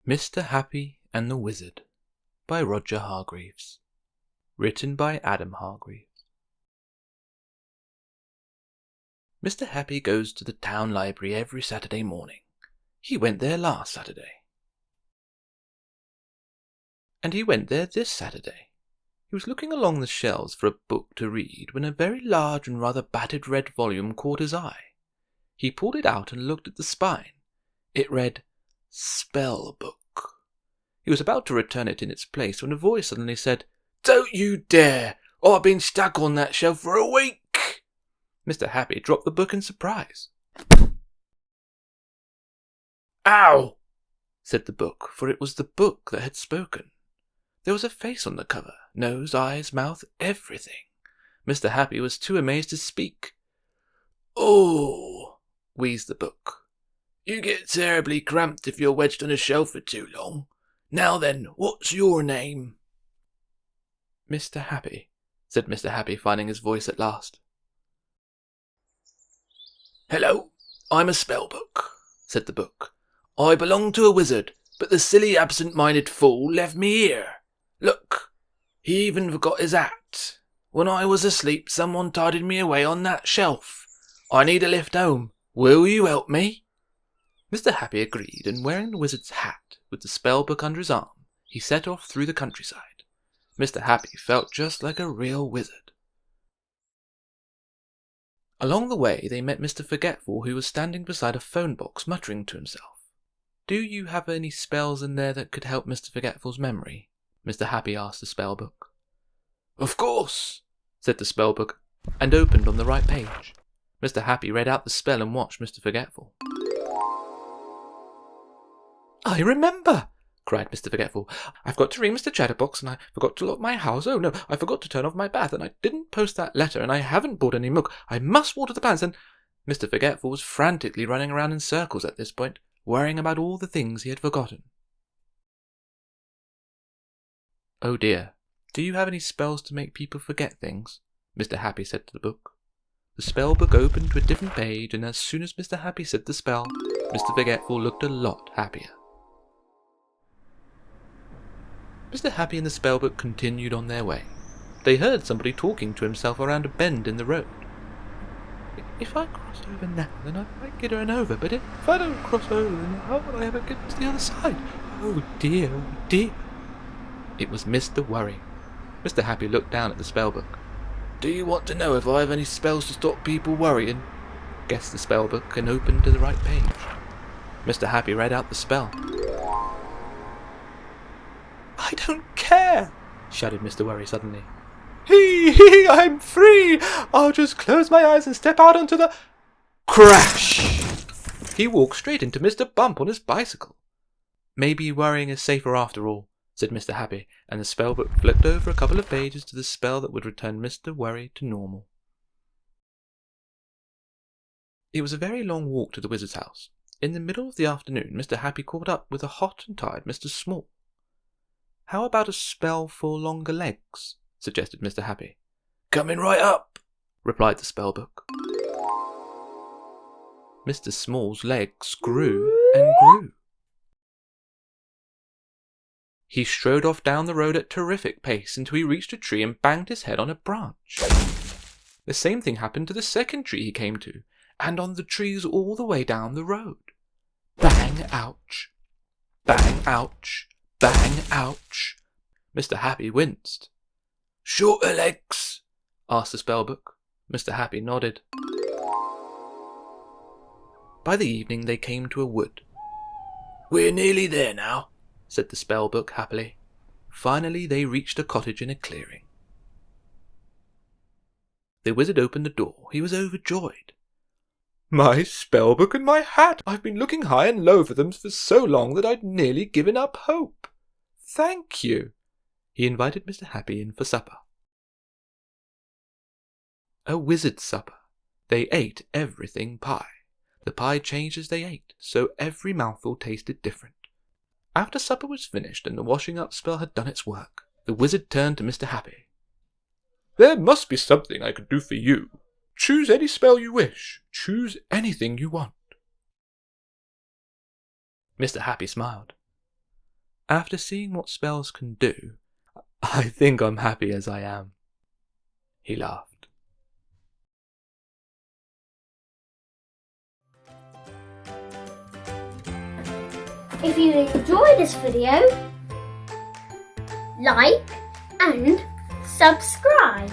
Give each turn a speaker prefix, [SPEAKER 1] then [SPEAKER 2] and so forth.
[SPEAKER 1] Mr. Happy and the Wizard by Roger Hargreaves. Written by Adam Hargreaves. Mr. Happy goes to the town library every Saturday morning. He went there last Saturday. And he went there this Saturday. He was looking along the shelves for a book to read when a very large and rather battered red volume caught his eye. He pulled it out and looked at the spine. It read, Spell Book. He was about to return it in its place when a voice suddenly said, "Don't you dare! I've been stuck on that shelf for a week!" Mr. Happy dropped the book in surprise. "Ow!" said the book, for it was the book that had spoken. There was a face on the cover, nose, eyes, mouth, everything. Mr. Happy was too amazed to speak. "Oh," wheezed the book. "You get terribly cramped if you're wedged on a shelf for too long. Now then, what's your name?" "Mr. Happy," said Mr. Happy, finding his voice at last. "Hello, I'm a spell book," said the book. "I belong to a wizard, but the silly absent-minded fool left me here. Look, he even forgot his hat. When I was asleep, someone tidied me away on that shelf. I need a lift home. Will you help me?" Mr. Happy agreed, and wearing the wizard's hat with the spell book under his arm, he set off through the countryside. Mr. Happy felt just like a real wizard. Along the way they met Mr. Forgetful, who was standing beside a phone box muttering to himself. "Do you have any spells in there that could help Mr. Forgetful's memory?" Mr. Happy asked the spell book. "Of course," said the spell book, and opened on the right page. Mr. Happy read out the spell and watched Mr. Forgetful. "I remember!" cried Mr. Forgetful. "I've got to ring Mr. Chatterbox, and I forgot to lock my house. Oh no, I forgot to turn off my bath, and I didn't post that letter, and I haven't bought any milk. I must water the plants, and—" Mr. Forgetful was frantically running around in circles at this point, worrying about all the things he had forgotten. "Oh dear, do you have any spells to make people forget things?" Mr. Happy said to the book. The spell book opened to a different page, and as soon as Mr. Happy said the spell, Mr. Forgetful looked a lot happier. Mr. Happy and the spellbook continued on their way. They heard somebody talking to himself around a bend in the road. "If I cross over now, then I might get run over, but if I don't cross over, then how will I ever get to the other side? Oh dear, oh dear." It was Mr. Worry. Mr. Happy looked down at the spellbook. "Do you want to know if I have any spells to stop people worrying?" guessed the spellbook, and opened to the right page. Mr. Happy read out the spell. "I don't care!" shouted Mr. Worry suddenly. Hee, I'm free! I'll just close my eyes and step out onto the—" Crash! He walked straight into Mr. Bump on his bicycle. "Maybe worrying is safer after all," said Mr. Happy, and the spellbook flipped over a couple of pages to the spell that would return Mr. Worry to normal. It was a very long walk to the wizard's house. In the middle of the afternoon, Mr. Happy caught up with a hot and tired Mr. Small. "How about a spell for longer legs?" suggested Mr. Happy. "Coming right up," replied the spellbook. Mr. Small's legs grew and grew. He strode off down the road at terrific pace until he reached a tree and banged his head on a branch. The same thing happened to the second tree he came to, and on the trees all the way down the road. Bang, ouch! Bang, ouch! Bang, ouch! Mr. Happy winced. "Shorter legs?" asked the spellbook. Mr. Happy nodded. By the evening they came to a wood. "We're nearly there now," said the spellbook happily. Finally they reached a cottage in a clearing. The wizard opened the door. He was overjoyed. "My spellbook and my hat! I've been looking high and low for them for so long that I'd nearly given up hope. Thank you." He invited Mr. Happy in for supper. A wizard's supper. They ate everything pie. The pie changed as they ate, so every mouthful tasted different. After supper was finished and the washing up spell had done its work, the wizard turned to Mr. Happy. "There must be something I could do for you. Choose any spell you wish. Choose anything you want." Mr. Happy smiled. After seeing what spells can do, I think I'm happy as I am." He laughed.
[SPEAKER 2] If you enjoyed this video, like and subscribe.